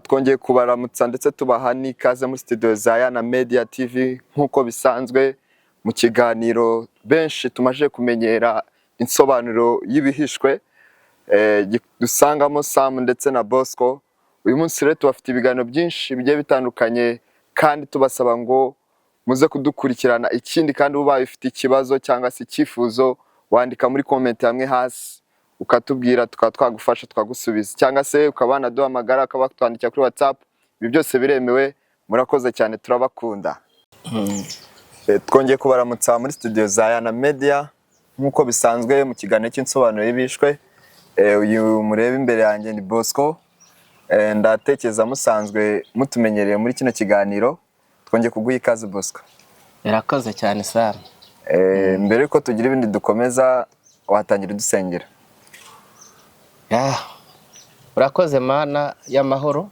Twongeye kubaramutsa ndetse tubaha n'ikaze muri studio za Yana Media TV nk'uko bisanzwe mu kiganiro benshi tumaje kumenyera insobanuro y'ibihishwe dusangamo Sam ndetse na Bosco. Uyu munsi rero tubafite ibiganiro byinshi bigiye bitandukanye kandi tubasaba ngo muze kudukurikirana. Ikindi kandi ubaye ufite ikibazo cyangwa se icyifuzo wandika muri comment hamwe hasi ukatubwira twagufasha twagusubiza, cyangwa se ukabana duhamagara akaba twandikira kuri WhatsApp. Ibi byose biremewe. Murakoze cyane, turabakunda. Twongeye kubaramutsa muri studio za Yana Media nk'uko bisanzwe mu kiganiro cy'insobanuro y'ibishwe. Uyu murebe imbere yanjye ni Bosco. Ndatekereza musanzwe mutumenyereye muri kino kiganiro. Twongeye kuguha ikaze Bosco. Yarakoze cyane Sam. Mbere yuko tugira ibindi dukomeza, watangira dusengera. Urakoze Mana y'amahoro,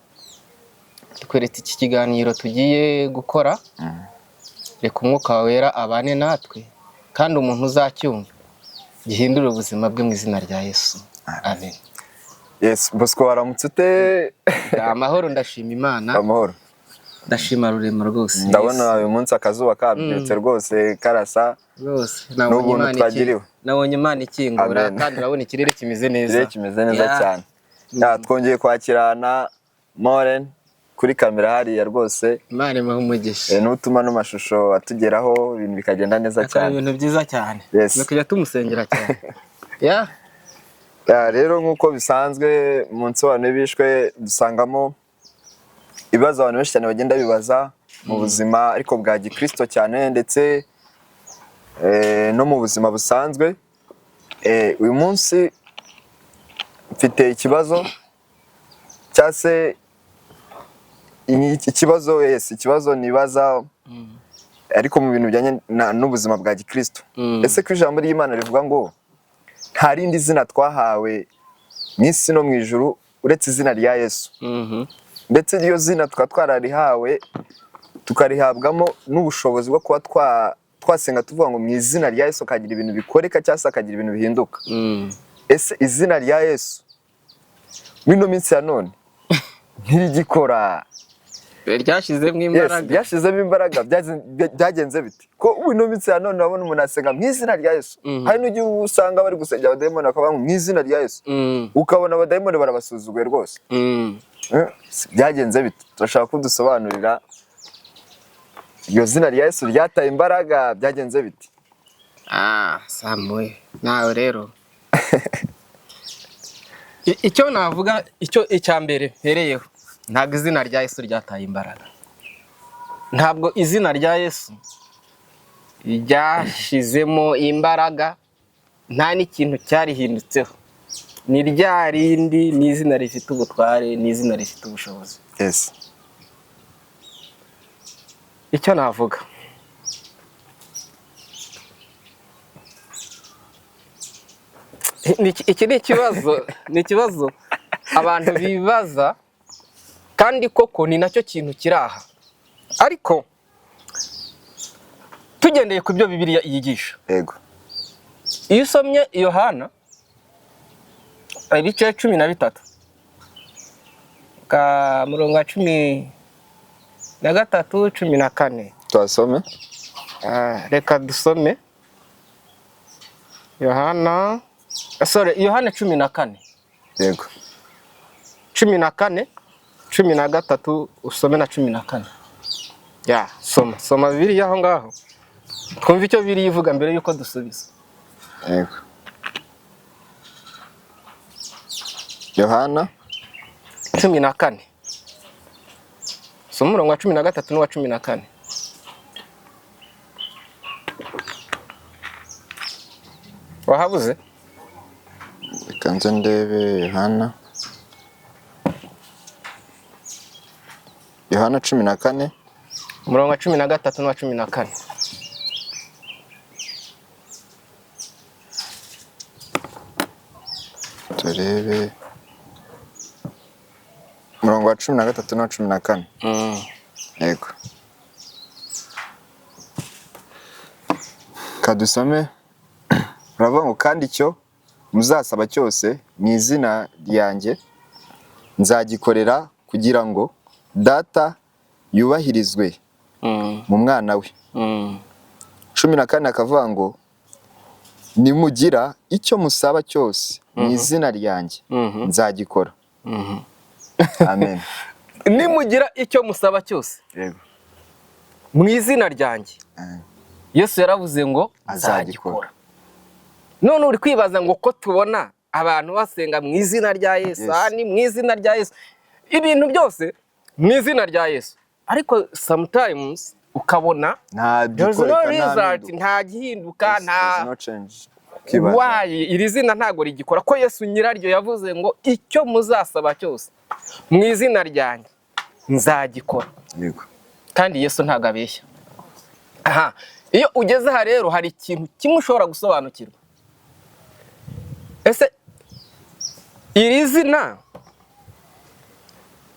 tukweretse iki kiganiro tugiye gukora. Reka umwuka wera abane natwe kandi umuntu uzacyumva gihindura ubuzima bwe mu izina rya Yesu. Amen. Yes, Bosco waramutse ute? Amahoro, ndashima Imana. Amahoro. Ndashima Rurema rwose. Ndabona uyu munsi akazuba kabyutse rwose karasa. Rwose nabonye Imana ikingura kandi urabona ikirere kimeze neza. Ikirere kimeze neza cyane. Twongeye kwakirana Moren kuri kamera hariya rwose. Imana imuhe umugisha. N'utuma n'amashusho atugeraho ibintu bikagenda neza cyane. Ibintu byiza cyane. Yes. Kujya tumusengera cyane. Rero nk'uko bisanzwe mu nsobanuro y'ibishwe dusangamo ibibazo abantu benshi cyane bagenda bibaza mu buzima ariko bwa gikristo cyane ndetse no mu buzima busanzwe. Uyu munsi mfite ikibazo cyase ikibazo nibaza ariko mu bintu bijyanye n'ubuzima bwa gikristo. Ese ko ijambo ry'Imana rivuga ngo nta rindi zina twahawe mu isi no mu ijuru uretse izina rya Yesu. Ndetse iryo zina twararihawe tukarihabwamo n'ubushobozi bwo kuba twasenga tuvuga ngo mu izina rya Yesu akagira ibintu bikoreka cyangwa se akagira ibintu bihinduka. Ese izina rya Yesu mino minsi ya none ntirigikora? Ryashizemo imbaraga. Yes, ryashizemo imbaraga. Byagenze bite ko mino minsi ya none urabona umuntu asenga mu izina rya Yesu? Hari n'ugiye usanga bari gusengera abadayimoni bakavuga mu izina rya Yesu, ukabona abadayimoni barabasuzuguye rwose. Byagenze bite? Turashaka ko dusobanurira iryo zina rya Yesu ryataye imbaraga. Byagenze bite? Samuel, nawe rero icyo navuga, icya mbere mpereyeho, ntabwo izina rya Yesu ryataye imbaraga. Ntabwo izina rya Yesu ryashizemo imbaraga, nta n'ikintu cyarihindutseho. Ni rya rindi, ni izina rifite ubutware, ni izina rifite ubushobozi. Yes. Icyo navuga, iki ni ikibazo abantu bibaza kandi koko ni nacyo kintu kiri aha. Ariko tugendeye ku byo Bibiliya yigisha, Yego. iyo usomye Yohana ibice 13 ka murongo wa 13 14. Twasome. Reka dusome Yohana 14. Yego. 14 13 usome na 14. Soma Bibiliya aho ngaho twumva icyo Bibiliya ivuga mbere yuko dusubiza. Yego. Yohana 14. Soma umurongo wa 13 n'uwa 14. Wahabuze? Kanze ndebe Yohana 14 umurongo wa 13 n'uwa 14. Turebe umurongo wa 13 n'uwa 14. Yego. Kadusome. Uravuga ngo kandi icyo muzasaba cyose mu izina ryanjye nzagikorera kugira ngo data yubahirizwe mu mwana we. 14 akavuga ngo nimugira icyo musaba cyose mu izina ryanjye nzagikora. Amen. Nimugira icyo musaba cyose Yego. mu izina ryanjye, Yesu yaravuze ngo azagikora. None uri kwibaza ngo ko tubona abantu basenga mu izina rya Yesu, ni mu izina rya Yesu, ibintu byose mu izina rya Yesu, ariko sometimes ukabona nta gihinduka, nta wayi, iri zina ntago rigikora, ko Yesu nyiraryo yavuze ngo icyo muzasaba cyose mu izina ryanjye nzagikora. Yego. Kandi Yesu ntago abeshya. Aha, iyo ugeze aha rero hari ikintu kimwe ushobora gusobanukirwa. Ese iri zina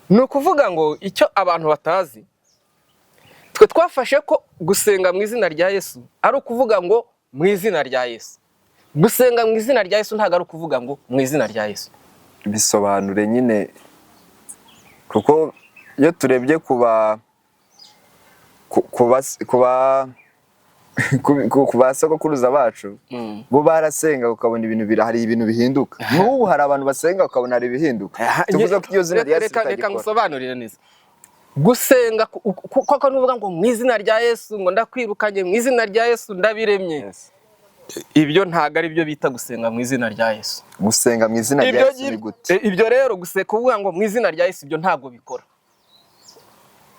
ni ukuvuga ngo icyo abantu batazi, twe twafashe ko gusenga mu izina rya Yesu ari ukuvuga ngo mu izina rya Yesu. Gusenga mu izina rya Yesu ntago ari ukuvuga ngo mu izina rya Yesu. Bisobanure nyine, kuko iyo turebye kuba sogokuruza bacu, bo barasenga ukabona ibintu hari ibintu bihinduka. N'ubu hari abantu basenga ukabona hari ibihinduka. Tuvuze ko iyo zina rya Yesu reka ngusobanurire neza. Gusenga kuko nuvuga ngo mu izina rya Yesu ngo ndakwirukanye, mu izina rya Yesu ndabiremye. Ibyo ntago ari byo bita gusenga mu izina rya Yesu. Gusenga mu izina rya Yesu ni gute? Ibyo rero kuvuga ngo mu izina rya Yesu, ibyo ntago bikora.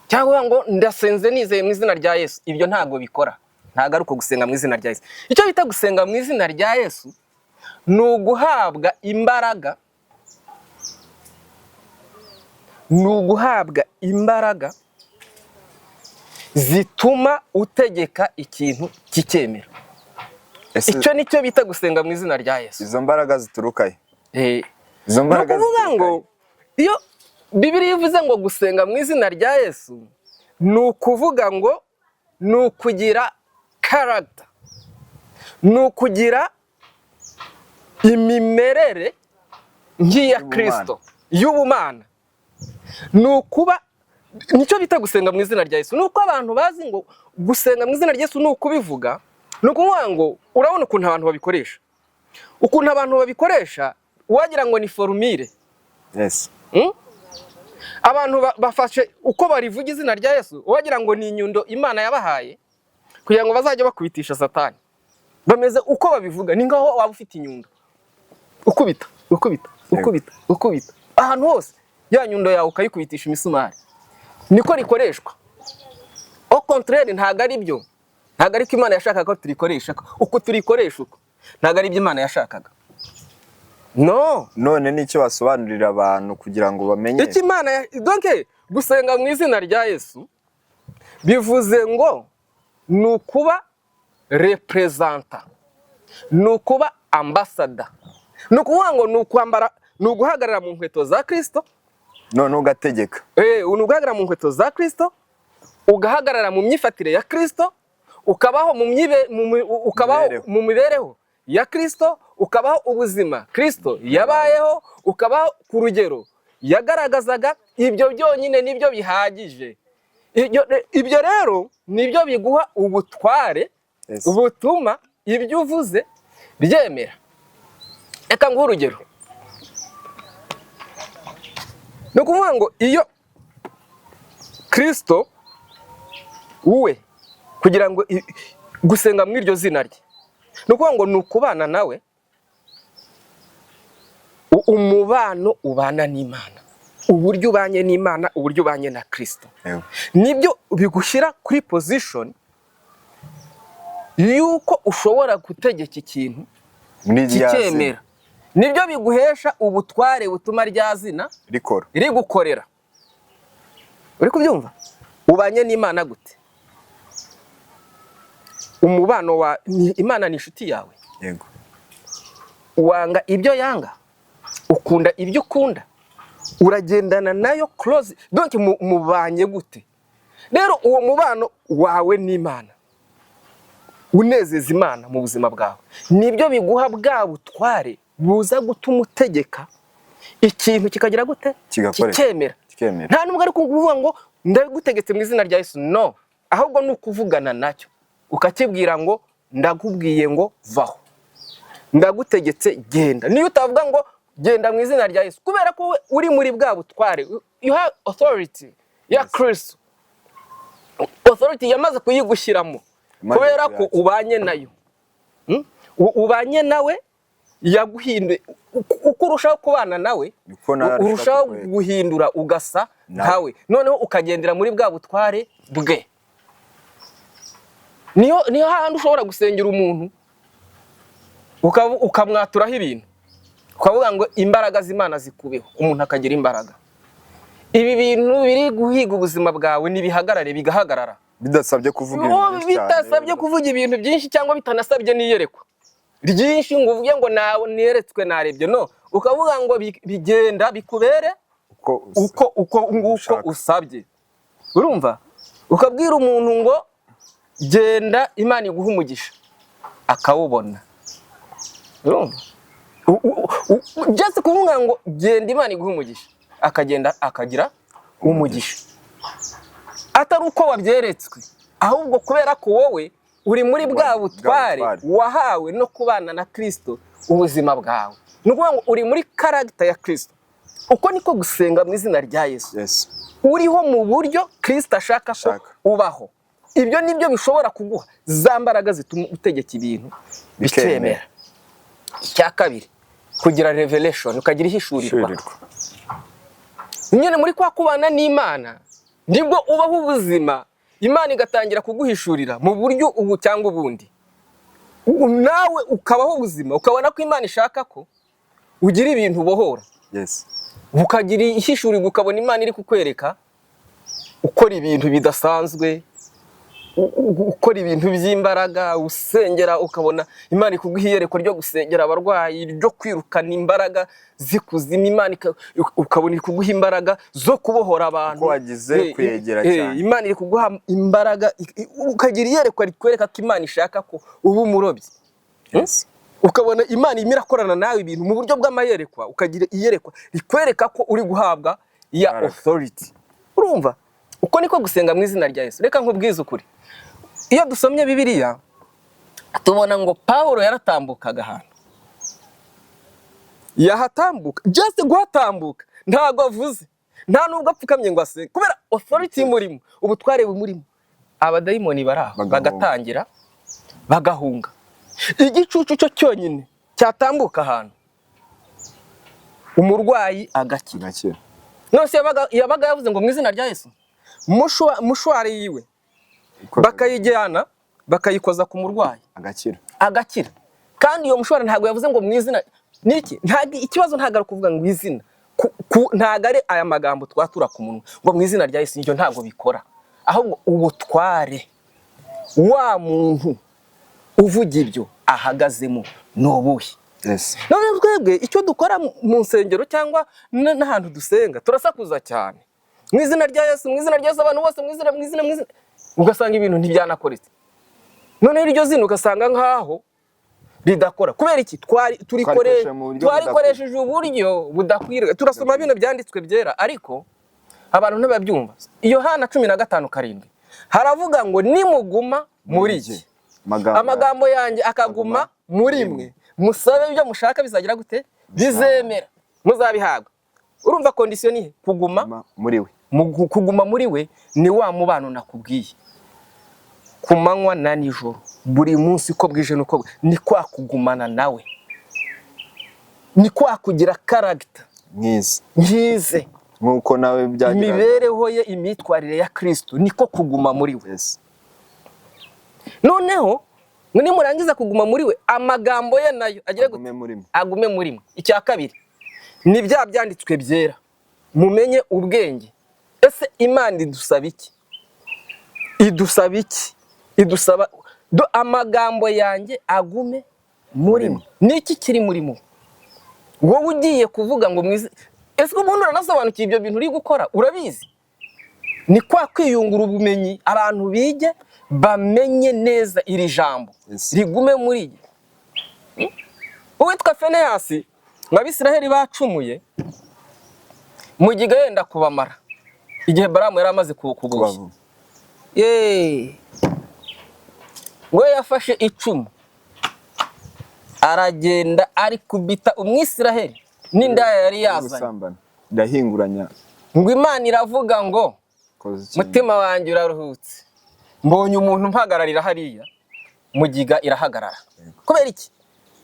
Cyangwa ngo ndasenze nizeye mu izina rya Yesu, ibyo ntago bikora. Ntago ari uko gusenga mu izina rya Yesu. Icyo bita gusenga mu izina rya Yesu ni uguhabwa imbaraga, zituma utegeka ikintu kikemera. Icyo nicyo bita gusenga mu izina rya Yesu. Izo mbaraga zituruka he? Izo mbaraga zituruka ngo iyo Bibiliya ivuze ngo gusenga mu izina rya Yesu, ni ukuvuga ngo ni ukugira character, ni ukugira imimerere nk'iya Kristo y'ubumana. Ni ukuba, nicyo bita gusenga mu izina rya Yesu. Ni uko abantu bazi ngo gusenga mu izina rya Yesu ni ukubivuga, ni ukuvuga ngo urabona ukuntu abantu babikoresha. Ukuntu abantu babikoresha wagira ngo ni formule. Yes. Abantu bafashe uko barivuga izina rya Yesu, wagira ngo ni inyundo Imana yabahaye kugira ngo bazajye bakubitisha Satani. Bameze uko babivuga, ni ngaho waba ufite inyundo. Ukubita. Ahantu hose ya nyundo yawe ukayikubitisha imisumari. Niko rikoreshwa. Au contraire, ntago ari byo. Ntago ari ko Imana yashakaga ko turikoresha. Uko turikoresha uko. Ntago ari byo Imana yashakaga. No. None nicyo wasobanurira abantu kugira ngo bamenye. Iki Imana donc gusenga mu izina rya Yesu bivuze ngo ni ukuba representa, ni ukuba ambassador, ni ukuvuga ngo ni ukwambara, ni uguhagarara mu nkweto za Kristo. None ugategeka. Ni uguhagarara mu nkweto za Kristo, ugahagarara mu myifatire ya Kristo, ukabaho mu mibereho ya Kristo, ukabaho ubuzima Kristo yabayeho, ukabaho ku rugero yagaragazaga. Ibyo byonyine nibyo bihagije. Ibyo rero nibyo biguha ubutware, ubutuma ibyo uvuze byemera. Reka nguhe urugero. Ni ukuvuga ngo iyo Kristo uwe kugira ngo gusenga mu iryo zina rye, ni ukuvuga ngo ni ukubana nawe, umubano ubana n'Imana, uburyo ubanye n'Imana, uburyo ubanye na Kristo. Nibyo bigushyira kuri position yuko ushobora gutegeka ikintu kikemera. Nibyo biguhesha ubutware butuma rya zina rigukorera. Uri kubyumva? Ubanye n'Imana gute? Umubano wa Imana ni inshuti yawe. Yego. Wanga ibyo yanga, ukunda ibyo ukunda, uragendana nayo close. Donc mubanye gute? Rero uwo mubano wawe n'Imana unezeza Imana mu buzima bwawe, nibyo biguha bwa butware buza gutuma utegeka ikintu kikagira gute kikemera. Nta nubwo ari kuvuga ngo ndagutegetse mu izina rya Yesu, no, ahubwo ni ukuvugana nacyo ukakibwira ngo ndakubwiye ngo vaho, ndagutegetse genda. Niyo utavuga ngo genda mu izina rya Yesu, kubera ko uri muri bwa butware, you have authority ya Kristo. Authority yamaze kuyigushyiramo kubera ko ubanye nayo, ubanye nawe, yaguhinduye. Uko urushaho kubana nawe urushaho guhindura ugasa nkawe, noneho ukagendera muri bwa butware bwe. Niyo handi ushobora gusengera umuntu ukamwaturaho ibintu, ukavuga ngo imbaraga z'Imana zikubeho, umuntu akagira imbaraga. Ibi bintu biri guhiga ubuzima bwawe nibihagarare, bigahagarara, bidasabye kuvuga ibintu byinshi cyangwa bitanasabye niyerekwa ryinshi ngo uvuge ngo nawe niyeretswe narebye, no, ukavuga ngo bigenda bikubere uko usabye. Urumva, ukabwira umuntu ngo genda Imana iguha umugisha, akawubona. Urumva, just kuvuga ngo genda Imana iguha umugisha, akagenda akagira umugisha, atari uko wabyeretswe, ahubwo kubera ko wowe uri muri bwa butware wahawe no kubana na Kristo ubuzima bwawe. Ni ukuvuga ngo uri muri character ya Kristo. Uko niko gusenga mu izina rya Yesu, uriho mu buryo Kristo ashaka ko ubaho. Ibyo nibyo bishobora kuguha za mbaraga zituma utegeka ibintu bikemera. Icya kabiri, kugira revelation, ukagira ihishurirwa. Nyine muri kwa kubana n'Imana nibwo ubaho ubuzima, Imana igatangira kuguhishurira mu buryo ubu cyangwa ubundi, nawe ukabaho ubuzima, ukabona ko Imana ishaka ko ugira ibintu bohora. Ukagira ihishurirwa, ukabona Imana iri kukwereka ukora ibintu bidasanzwe, ukora ibintu by'imbaraga, usengera ukabona Imana ikuguha iyerekwa ryo gusengera abarwayi, ryo kwirukana imbaraga zikuzima. Imana ukabona ikuguha imbaraga zo kubohora abantu, uko wagize kwegera cyane. Imana iri kuguha imbaraga, ukagira iyerekwa rikwereka ko Imana ishaka ko uba umurobyi. Ukabona Imana irimo irakorana nawe ibintu mu buryo bw'amayerekwa, ukagira iyerekwa rikwereka ko uri guhabwa ya authority. Urumva, uko niko gusenga mu izina rya Yesu. Reka nkubwize ukuri, iyo dusomye Bibiliya tubona ngo Pawulo yaratambukaga ahantu, yahatambuka, just guhatambuka, ntago avuze, nta nubwo apfukamye ngo asenge, kubera authority murimo, ubutware bumurimo. Abadayimoni baraho bagatangira bagahunga. Igicucu cyo cyonyine cyatambuka ahantu, umurwayi agakira. Nose yabaga yavuze ngo mu izina rya Yesu, mushwari yiwe bakayijyana bakayikoza ku murwayi agakira. Kandi iyo mushwari ntago yavuze ngo mu izina niki, ikibazo ntago ari kuvuga ngo izina, ntago ari aya magambo twatura ku munwa ngo mu izina rya Yesu, ibyo ntago bikora. Ahubwo ubutware wa muntu uvuga ibyo ahagazemo n'ubuhe. None twebwe icyo dukora mu nsengero cyangwa n'ahantu dusenga, turasakuza cyane mu izina rya Yesu, mu izina rya Yesu, abantu bose mu izina, ugasanga ibintu ntibyanakoretse. None iryo zina ugasanga nkaho ridakora. Kubera iki? Twarikoresheje uburyo budakwiriye. Turasoma bino byanditswe byera, ariko abantu ntibabyumva. Yohana 15:7 haravuga ngo nimuguma muri iki, amagambo yanjye akaguma muri mwe, musabe ibyo mushaka bizagira gute, bizemera, muzabihabwa. Urumva condition ni kuguma muri we. Kuguma muri we ni wa mubano nakubwiye, ku manywa na nijoro, buri munsi uko bwije nuko ni kwa kugumana nawe, ni kwa kugira character nkize nkuko nawe byagira imibereho ye, imitwarire ya Kristo, niko kuguma muri we. Noneho mwini murangiza kuguma muri we, amagambo ye nayo agire agume muri mwe. Icya kabiri ni bya byanditswe byera, mumenye ubwenge. Ese Imana idusaba iki? Idusaba amagambo yanjye agume muri mwe. Niki kiri muri mwe? Wowe ugiye kuvuga ngo mwize, ese umuntu uranasobanukiye ibyo bintu uri gukora? Urabizi? Ni kwa kwiyungura ubumenyi, abantu bige bamenye neza iri jambo rigume muri ye. Uwitwa Feneyasi ngo Abisiraheli bacumuye Mugiga yenda kubamara igihe Balamu yari amaze kuboshya. ngo yafashe icumu aragenda ari kubita Umwisiraheli n'indaya yari yazanye ndahinguranya ngo Imana iravuga ngo mutima wanjye uraruhutse mbonye umuntu mpagararira hariya. Mugiga irahagarara kubera iki?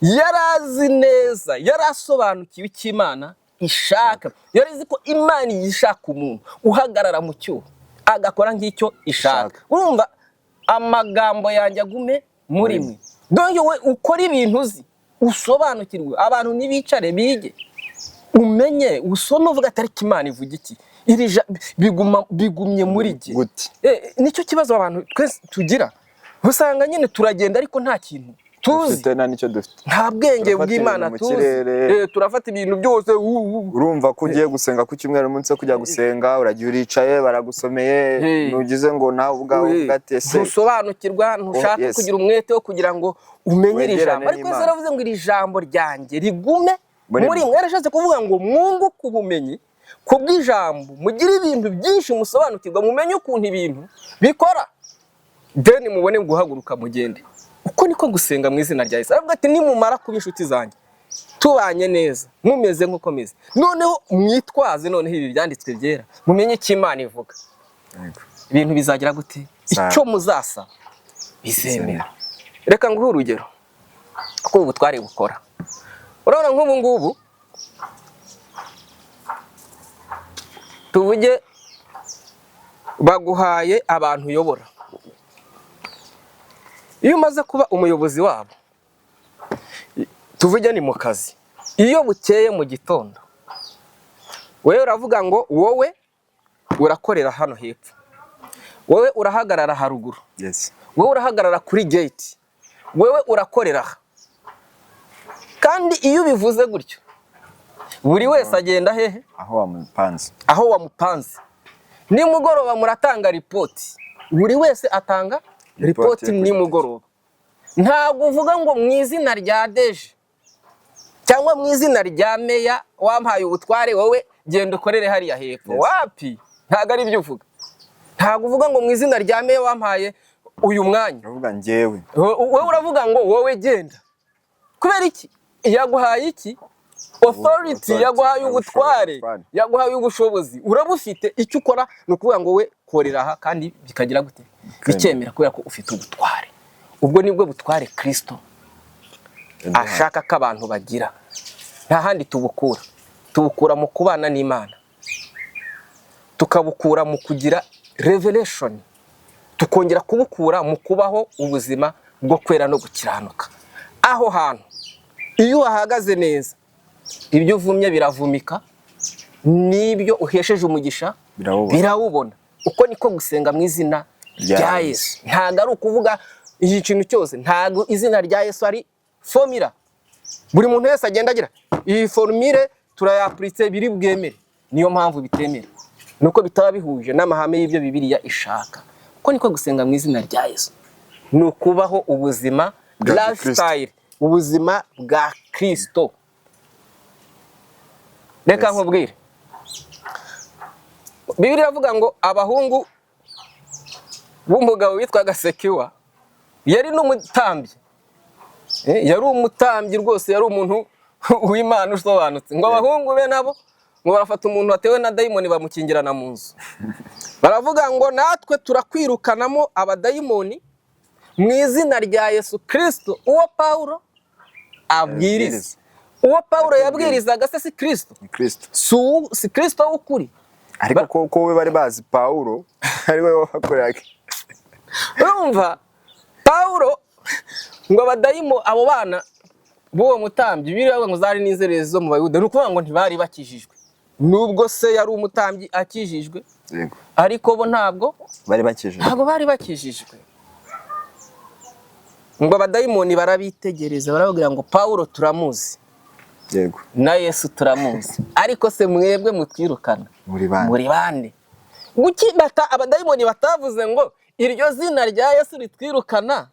Yarazi neza, yarasobanukiwe icyo Imana ishaka, yarizi ko Imana yishaka umuntu uhagarara mu cyuho agakora nk'icyo ishaka. Urumva amagambo yanjye agume muri mwe. Donc we ukora ibintu uzi, usobanukirwe, abantu nibicare bige, umenye, usome uvuga atari Imana ivuga iki, bigumye muri jye. Nicyo kibazo abantu twese tugira, usanga nyine turagenda ariko nta kintu tuzi, nta bwenge bw'Imana tuzi. Turafata ibintu byose. Urumva ko ugiye gusenga ku cyumweru umunsi wo kujya gusenga, uragiye uricaye baragusomeye, nugize ngo nawe ubwawe uvuga ati ese ntusobanukirwa, ntushaka kugira umwete wo kugira ngo umenye iri jambo. Ariko Yesu aravuze ngo iri jambo ryanjye rigume muri mwe. Yarashatse kuvuga ngo mwunguke ubumenyi kubw'ijambo, mugire ibintu byinshi musobanukirwa, mumenye ukuntu ibintu bikora, then mubone guhaguruka mugende. Uko niko gusenga mu izina rya Yesu. Aravuga ati nimumara kuba inshuti zanjye, tubanye neza, mumeze nk'uko meze, noneho mwitwaze noneho ibi byanditswe byera, mumenye icyo Imana ivuga. Ibintu bizagira gute? Icyo muzasa bizemera. Reka nguhe urugero ko ubu twari gukora. Urabona nk'ubu ngubu tuvuge baguhaye abantu uyobora. Iyo umaze kuba umuyobozi wabo, tuvuge ni mu kazi, iyo bukeye mu gitondo wewe uravuga ngo wowe urakorera hano hepfo, wowe urahagarara haruguru, wowe urahagarara kuri gate, wowe urakorera. Kandi iyo bivuze gutyo buri wese agenda hehe? Aho wamupanze. Nimugoroba muratanga ripoti, buri wese atanga ripoti nimugoroba. Ntabwo uvuga ngo mu izina rya Deje cyangwa mu izina rya meya wampaye ubutware wowe genda ukorere hariya hepfo. Wapi? Ntabwo ari byo uvuga. Ntabwo uvuga ngo mu izina rya meya wampaye uyu mwanya, uravuga njyewe. Wowe uravuga ngo wowe genda. Kubera iki? Yaguhaye iki? Authority, yaguhaye ubutware, yaguhaye ubushobozi, urabufite. Icyo ukora ni ukuvuga ngo we korera aha, kandi bikagira gute? Bikemera kubera ko ufite ubutware. Ubwo nibwo butware Kristo ashaka ko abantu bagira. Nta handi tubukura. Tubukura mu kubana n'Imana, tukabukura mu kugira revelation, tukongera kubukura mu kubaho ubuzima bwo kwera no gukiranuka. Aho hantu iyo uhagaze neza, ibyo uvumye biravumika, nibyo uhesheje umugisha birawubona. Uko niko gusenga mu izina rya Yesu. Ntago ari ukuvuga iki kintu cyose, ntago izina rya Yesu ari formula buri muntu wese agenda agira iyi formule turayapuritse biri bwemere. Niyo mpamvu bitemera, nuko bitaba bihuje n'amahame y'ibyo Bibiliya ishaka. Uko niko gusenga mu izina rya Yesu, ni ukubaho ubuzima lifestyle, ubuzima bwa Kristo. Reka nkubwire, Bibiliya iravuga ngo abahungu b'umugabo witwaga Sekiwa yari n'umutambyi. Yari umutambyi rwose, yari umuntu w'Imana usobanutse. Ngo abahungu be nabo ngo barafata umuntu watewe na dayimoni bamukingirana mu nzu. Baravuga ngo natwe turakwirukanamo abadayimoni mu izina rya Yesu Kristo, uwo Paulo abwiriza. Uwo Paulo yabwirizaga se si Kristo? Si Kristo w'ukuri. Ariko ko we bari bazi Paulo ari we wakoreraga. Urumva Paulo ngo abadayimo abo bana b'uwo mutambyi biriya ngo zari n'inzererezi zo mu Bayuda, ni ukuvuga ngo ntibari bakijijwe. Nubwo se yari umutambyi akijijwe, ariko bo ntabwo bari bakijijwe. Ngo abadayimoni barabitegereza, barababwira ngo Paulo turamuzi, na Yesu turamuzi, ariko se mwebwe mutwirukana muri bande? Guki abadayimoni batavuze ngo iryo zina rya Yesu ritwirukana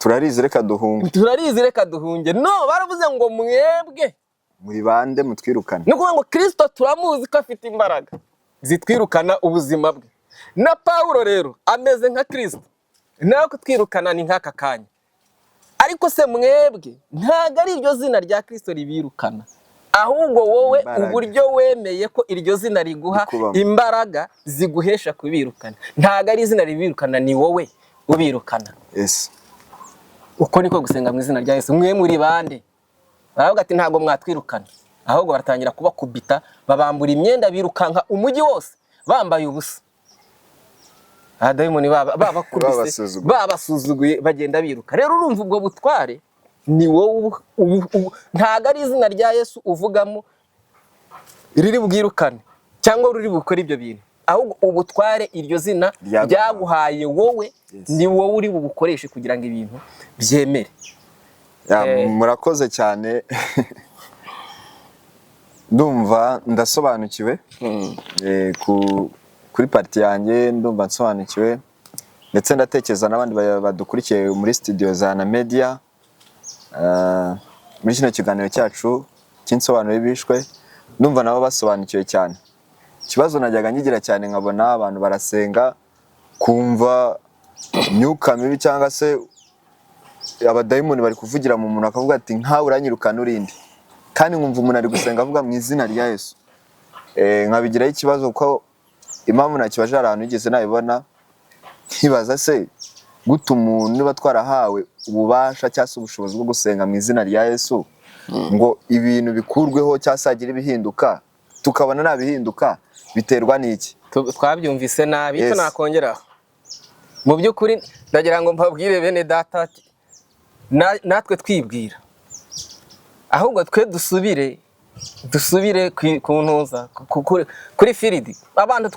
turarizi reka duhunge. turarizi reka duhunge. No, baravuze ngo mwebwe Muri bande mutwirukane. ni ukuvuga ngo Kristo turamuzi ko afite imbaraga zitwirukana ubuzima bwe. Na Pawulo rero ameze nka Kristo, nawe kutwirukana ni nk'aka kanya. Ariko se mwebwe ntabwo ari iryo zina rya Kristo ribirukana, ahubwo wowe uburyo wemeye ko iryo zina riguha imbaraga ziguhesha kubirukana. Ntabwo ari izina ribirukana, ni wowe ubirukana. Yes. Uko niko gusenga mu izina rya Yesu. Mwe muri bande? Baravuga ati ntabwo mwatwirukana, ahubwo baratangira kubakubita, babambura imyenda, birukanka umujyi wose bambaye ubusa. Abadayimoni babakubise, babasuzuguye, bagenda biruka. Rero urumva ubwo butware ni wowe, ntabwo ari izina rya Yesu uvugamo riri bwirukane cyangwa ruri bukora ibyo bintu, ahubwo ubutware iryo zina ryaguhaye wowe, ni wowe uri bubukoreshe kugira ngo ibintu byemere. Murakoze cyane. Ndumva ndasobanukiwe kuri parti yanjye, ndumva nsobanukiwe, ndetse ndatekereza n'abandi badukurikiye muri studio za Na Media muri kino kiganiro cyacu cy'insobanuro y'ibishwe, ndumva nabo basobanukiwe cyane. Ikibazo najyaga nyigira cyane, nkabona abantu barasenga kumva myuka mibi cyangwa se abadayimoni bari kuvugira mu muntu, akavuga ati nkawe uranyirukana urindi, kandi nkumva umuntu ari gusenga avuga mu izina rya Yesu. Nkabigiraho ikibazo kuko impamvu nakibaje ahantu yigeze nabibona, nkibaza se gute umuntu niba twarahawe ububasha cyangwa se ubushobozi bwo gusenga mu izina rya Yesu, ngo ibintu bikurweho cyangwa se hagire ibihinduka, tukabona nabihinduka, biterwa n'iki? Twabyumvise nabi. Icyo nakongeraho, mu by'ukuri ndagira ngo mbabwire bene data, natwe twibwira, ahubwo twe dusubire ku ntuza, kuri firidi. Abantu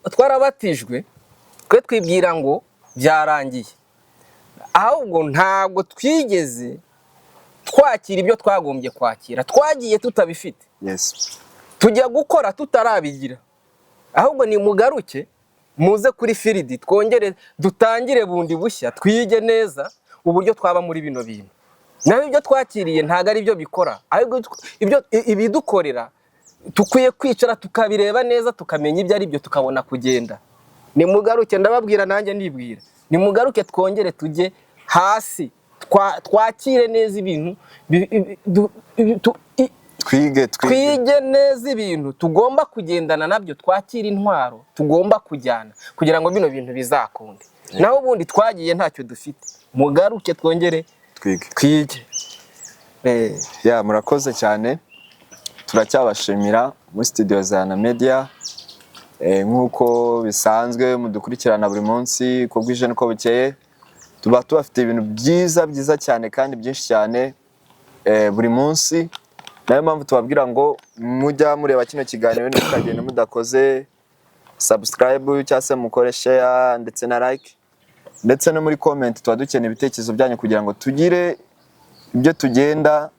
twarabatijwe, twe twibwira ngo byarangiye, ahubwo ntabwo twigeze twakira ibyo twagombye kwakira. Twagiye tutabifite, tujya gukora tutarabigira. Ahubwo ni mugaruke muze kuri firidi, twongere dutangire bundi bushya, twige neza uburyo twaba muri bino bintu. Naho ibyo twakiriye ntabwo ari byo bikora, ahubwo ibidukorera tukwiye kwicara tukabireba neza, tukamenya ibyo ari byo, tukabona kugenda. Ni mugaruke, ndababwira nanjye ndibwira, ni mugaruke twongere tujye hasi, twakire neza ibintu, twige neza ibintu tugomba kugendana nabyo, twakire intwaro tugomba kujyana kugira ngo bino bintu bizakunde. Naho ubundi twagiye ntacyo dufite, mugaruke twongere twige. Murakoze cyane, turacyabashimira muri studio za Na Media. Nk'uko bisanzwe mudukurikirana buri munsi, uko bwije n'uko bukeye, tuba tubafite ibintu byiza cyane kandi byinshi cyane buri munsi. Nayo mpamvu tubabwira ngo mujya mureba kino kiganiro ntimukagende mudakoze subscribe cyangwa se mukore share ndetse na like, ndetse no muri comment tuba dukeneye ibitekerezo byanyu kugira ngo tugire ibyo tugenda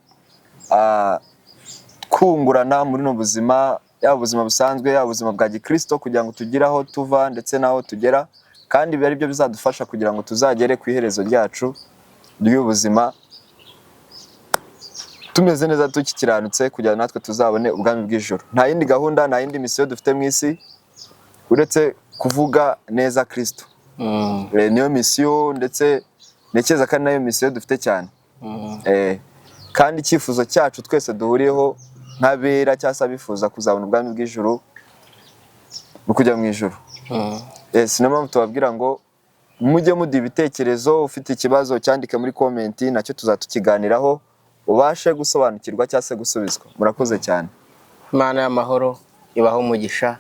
twungurana muri no buzima, yaba ubuzima busanzwe, yaba ubuzima bwa gikristo, kugira ngo tugire aho tuva ndetse n'aho tugera, kandi biba ari byo bizadufasha kugira ngo tuzagere ku iherezo ryacu ry'ubuzima tumeze neza, tukikiranutse, kugira natwe tuzabone ubwami bw'ijuru. Nta yindi gahunda, nta yindi misiyo dufite mu isi uretse kuvuga neza Kristo. Niyo misiyo, ndetse nekeza kandi nayo misiyo dufite cyane. Kandi icyifuzo cyacu twese duhuriyeho nk'abera cyangwa se abifuza kuzabona ubwami bw'ijuru no kujya mu ijuru. Niyo mpamvu tubabwira ngo mujye muduha ibitekerezo, ufite ikibazo cyandike muri comment, nacyo tuzatukiganiraho, ubashe gusobanukirwa cyangwa se gusubizwa. Murakoze cyane. Imana y'amahoro ibaho umugisha.